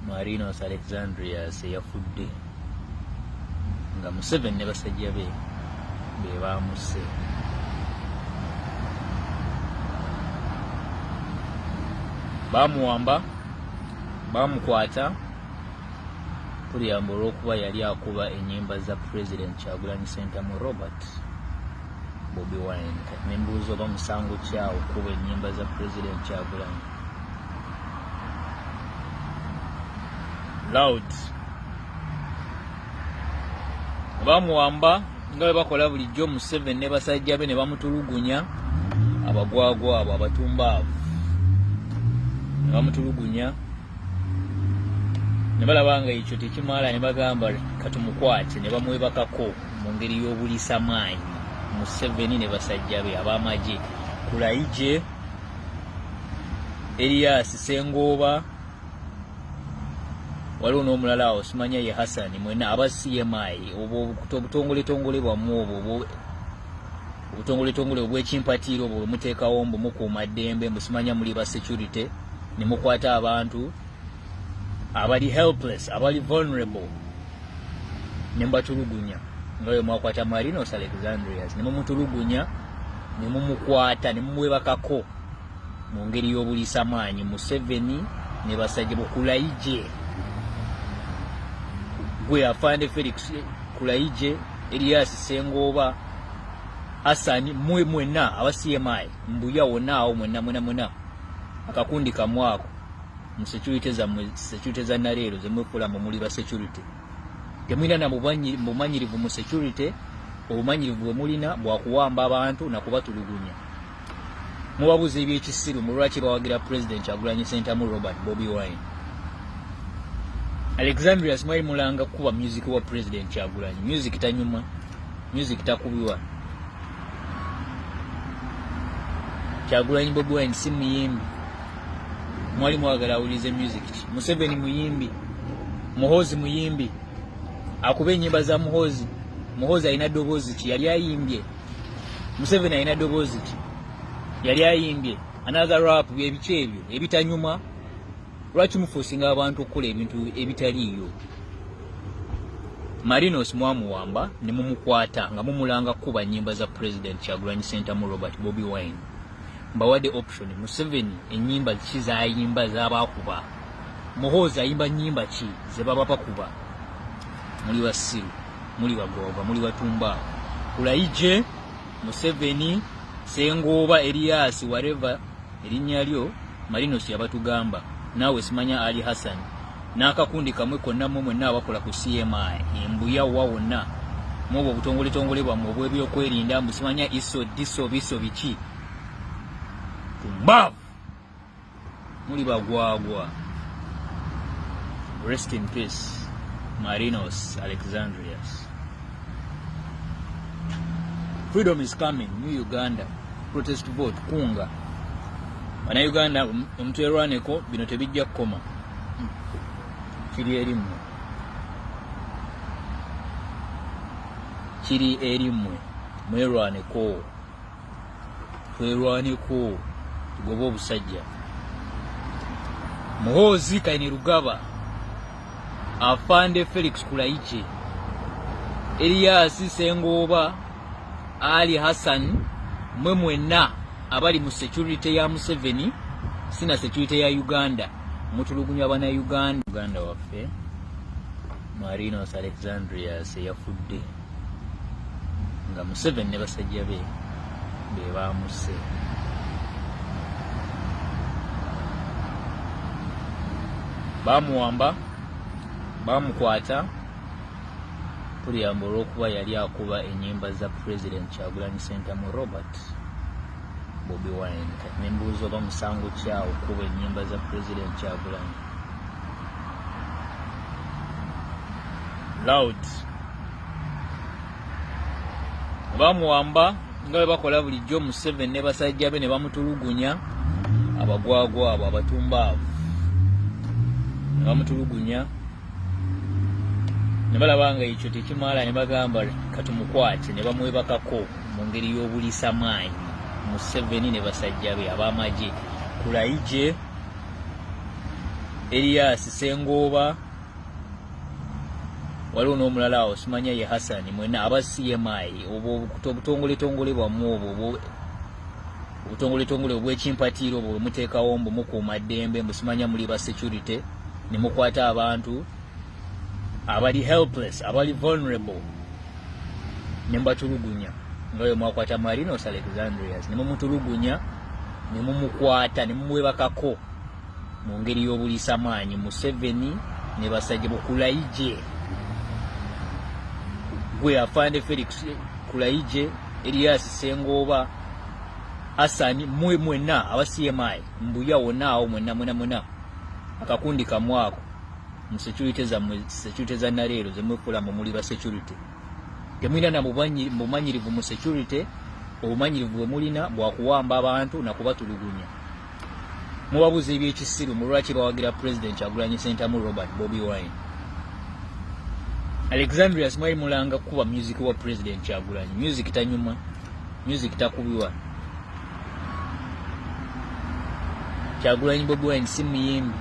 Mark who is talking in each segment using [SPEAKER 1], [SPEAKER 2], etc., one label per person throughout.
[SPEAKER 1] Marinos Alexandrias yafudde nga Museveni ne basajja be bamuse. Bamuwamba, bamukwata tuliyamba olw'okuba yali akuba ennyimba za President Kyagulanyi Ssentamu Robert Bobi Wine. Kati ne mbuuza oba musango kyawo okuba ennyimba za President Kyagulanyi. Loud. Bamuwamba nga bwe bakola bulijjo Museveni ne basajja be ne bamutulugunya, abagwagwa abo abatumbaavu ne bamutulugunya, ne balaba nga ekyo tekimala ne bagamba katumukwate, ne bamwebakako mu ngeri y'obuliisa maanyi Museveni ne basajja be ab'amagye Kulaije, Elias Ssengoba, waliwo n'omulala awo simanya ye Hassan, mwena aba CMI obutongole bwammwe obwo obutongole obw'ekimpatiiro obwo muteekawo mbu mukuuma ddembe, musimanya muli ba security ne mukwata abantu abali helpless, abali vulnerable, ne mbatulugunya nga bwe mwakwata Marinos Alexandrias ne mumutulugunya ne mumukwata ne mumwebakako mu ngeri y'obuliisa maanyi Museveni ne basajja Kulaije, gwe Afande Felix Kulaije, Elias Ssengoba, Hassan, mwenna aba CMI mbuya wonna awo mwenna akakundi kamwako mu security za Nalero zemwekula mu muli ba security. Temwina na mumanyirivu mu security, obumanyirivu bwe mulina bwakuwamba abantu na kubatulugunya. Mubabuza ebyekisiru mu lwaki bawagira President Kyagulanyi Ssentamu Robert Bobi Wine. Alexandrias mwali mulanga kuba music wa President Kyagulanyi. Music tanyuma, music takubiwa. Kyagulanyi Bobi Wine si muyimbi. Mwali mwagala awulize music. Museveni muyimbi, Muhoozi muyimbi, akube ennyimba za Muhoozi. Muhoozi alina ddoboozi ki yali ayimbye. Museveni alina ddoboozi ki yali ayimbye. Another rap byebiki ebyo ebitanyuma. Lwaki mufuusinga abantu okukola ebintu ebitaliiyo? Marinos mwamuwamba ne mumukwata nga mumulanga kuba nnyimba za President Kyagulanyi Ssentamu Robert Bobi Wine. Mbawadde option Museveni ennyimba ki z'ayimba z'abakuba. Muhoozi ayimba nnyimba ki ze baba bakuba. Muli basiru, muli bagooga, muli batumba. Kulaije, Museveni, Ssengoba, Elias, whatever erinnya lyo Marinos yabatugamba. Naawe simanya Ali Hassan n'akakundi kamwe konna mwenna abakola ku CMI embuya wa wonna mwobo obutongole bwammwe obw'ebyokwerinda musimanya diso biki tumbavu muli bagwagwa. Rest in peace Marinos Alexandrias. Freedom is coming. New Uganda protest vote kunga bana Uganda omutwerwaneko bino tebijja kukoma. Kiri erimwe mwerwaneko, twerwaneko tugobe obusajja. Muhoozi Kainerugaba, Afande Felix Kulaije, Elias Ssengoba, Ali Hassan, mwenna abali mu security ya Museveni, sina security ya Uganda, mutulugunya bana Uganda waffe. Marinos Alexandrias yafudde nga Museveni ne basajja be bamuse. Bamuwamba, bamukwata tuliyamba olw'okuba yali akuba ennyimba za President Kyagulanyi Ssentamu Robert Bobi Wine. Kati ne mbuuza oba musango kyawo okuba ennyimba za President Kyagulanyi. Loud. Bamuwamba nga bwe bakola bulijjo Museveni ne basajja be ne bamutulugunya, abagwagwa abo abatumbaavu ne bamutulugunya, ne balaba nga ekyo tekimala ne bagamba katumukwate, ne bamwebakako mu ngeri y'obuliisa maanyi Museveni ne basajja be ab'amagye Kulaije, Elias Sengoba waliwo n'omulala awo simanya ye Hassan mwena aba CMI obutongole bwammwe obwo obutongole obw'ekimpatiiro obwo muteekawo mbu mukuuma ddembe musimanya muli ba security ne mukwata abantu abali helpless abali vulnerable ne mbatulugunya ngayo mwakwata Marinos Alexandrias ne mumutulugunya ne mumukwata ne mumwebakako mu ngeri y'obuliisa maanyi Museveni ne basajja Kulaije gwe Afande Felix Kulaije Elias Sengoba Hassan mwenna aba CMI mbuya wonna awo mwenna akakundi kamwako mu security za nalero zemwefula mu muli ba security temwina na mumanyirivu mu security obumanyirivu bwe mulina bwakuwamba abantu na kubatulugunya mubabuze ebyekisiru mu lwaki bawagira President Kyagulanyi Ssentamu Robert Bobi Wine Alexandrias mwali mulanga kuba music wa President Kyagulanyi music tanyuma music takubiwa Kyagulanyi Bobi Wine si muyimbi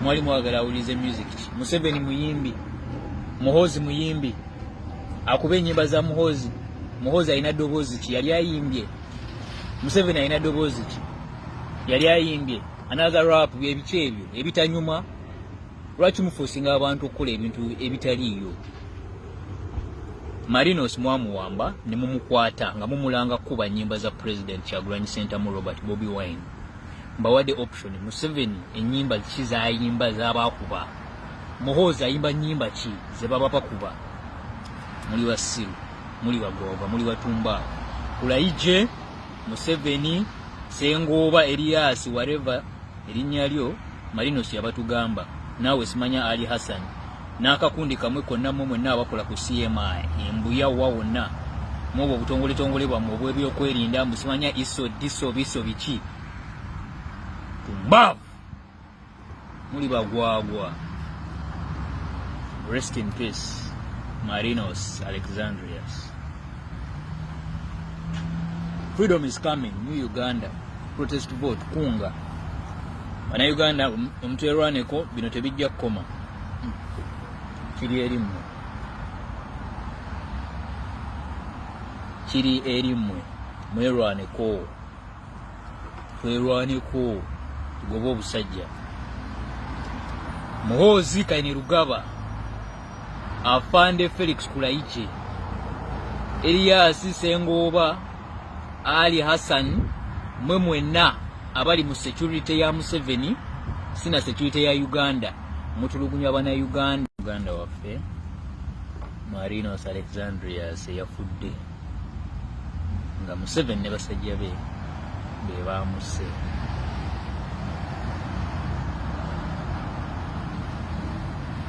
[SPEAKER 1] mwali mwagala awulize music Museveni muyimbi Muhozi muyimbi akube ennyimba za Muhozi alina ddoboozi ki yali ayimbye Museveni alina ddoboozi ki yali ayimbye another rap byebiki ebyo ebitanyuma lwaki mufuusinga abantu okukola ebintu ebitaliiyo Marinos mwamuwamba ne mumukwata nga mumulanga kuba nnyimba za President Kyagulanyi Ssentamu Robert Bobi Wine mbawadde option Museveni ennyimba ki zayimba z'abakuba Muhozi ayimba nnyimba ki ze baba bakuba muli wasiru muli wagoba muli watumba Kulaije Museveni Sengoba Elias whatever erinnya lyo Marinos yabatugamba nawe simanya Ali Hassan n'akakundi kamwe konna mwenna abakola ku CMI embuya wawonna mwobo butongole bwammwe obw'ebyokwerinda musimanya diso biki tumbavu muli bagwagwa. Rest in peace Marinos Alexandrias. Freedom is coming. New Uganda protest vote kunga bana Uganda omutwerwaneko bino tebijja kukoma kiri erimwe mwerwaneko twerwaneko tugoba obusajja Muhozi Kainerugaba Afande Felix Kulaije Elias Sengoba Ali Hassan mwenna abali mu security ya Museveni sina security ya Uganda mutulugunya bana Uganda waffe Marinos Alexandrias yafudde nga Museveni ne basajja be bamuse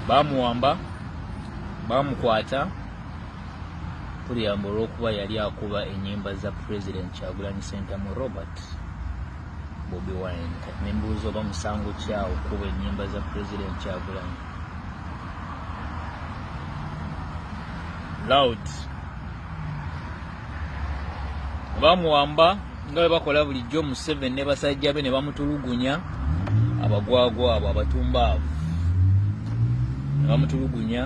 [SPEAKER 1] bamuwamba bamukwata tuliyamba olw'okuba yali akuba ennyimba za President Kyagulanyi Ssentamu Robert Bobi Wine kati nembuuza oba musango kyawo okuba ennyimba za President Kyagulanyi loud bamuwamba nga bwe bakola bulijjo Museveni ne basajja be ne bamutulugunya abagwagwa abo abatumba abo ne bamutulugunya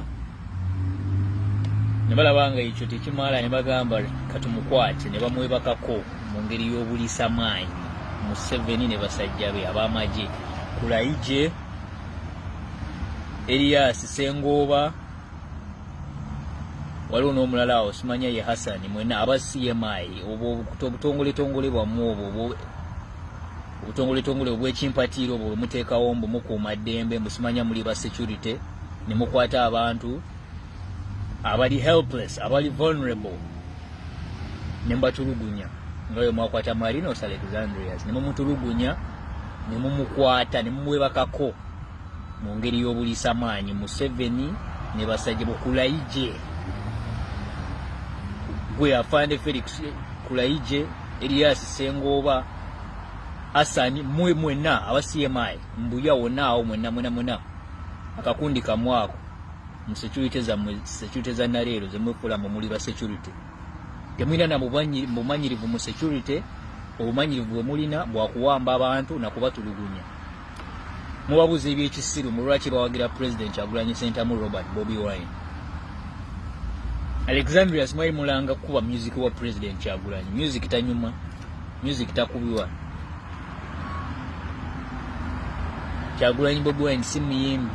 [SPEAKER 1] ne balabanga ekyo tekimala ne bagamba katumukwate ne bamwebakako mu ngeri y'obuliisa maanyi Museveni ne basajja be ab'amagye Kulaije Elias Sengoba waliwo n'omulala awo simanya ye Hassan mwena aba CMI obutongole bwammwe obwo obutongole obw'ekimpatiiro obwo muteekawo mbu mukuuma ddembe musimanya muli ba security ne mukwata abantu abali helpless abali vulnerable ne mbatulugunya ngayo mwakwata Marinos Alexandrias ne mumutulugunya ne mumukwata ne mumwebakako mu ngeri y'obuliisa maanyi Museveni ne basajja Kulaije gwe Afande Felix Kulaije Elias Sengoba Hassan mwenna aba CMI mbuya wonna awo mwenna akakundi kamwako mu security za nalero zemwefula mu muli ba security temwina na mumanyirivu mu security obumanyirivu bwe mulina bwakuwamba abantu na kubatulugunya mubabuze ebyekisiru mu lwaki bawagira president Kyagulanyi Ssentamu Robert Bobi Wine. Alexandria Smile mulanga kuba music wa president Kyagulanyi. Music tanyuma, music takubiwa. Kyagulanyi Bobi Wine si muyimbi.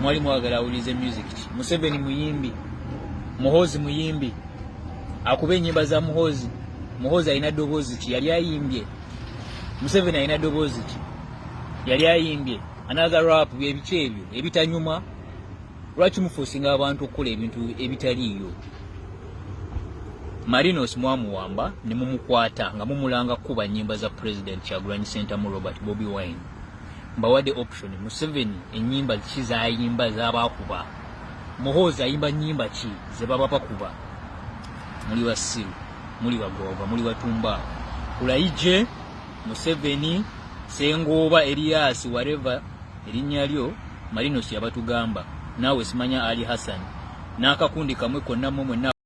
[SPEAKER 1] Mwali mwagala awulize music ki. Museveni muyimbi. Muhozi muyimbi. Akube ennyimba za Muhozi. Muhozi alina ddoboozi ki yali ayimbye. Museveni alina ddoboozi ki yali ayimbye. Another rap byebiki ebyo ebitanyuma. Lwaki mufuusinga abantu okukola ebintu ebitaliiyo? Marinos mwamuwamba ne mumukwata nga mumulanga kuba nnyimba za president Kyagulanyi Ssentamu Robert Bobi Wine. Mbawadde option Museveni ennyimba ki zayimba z'abakuba. Muhozi ayimba nnyimba ki ze baba bakuba. Muli basiru, muli bagova, muli batumba. Kulayije Museveni Sengoba Elias whatever erinnya lyo Marinos yabatugamba. Nawe simanya Ali Hassan n'akakundi kamwe konna mwe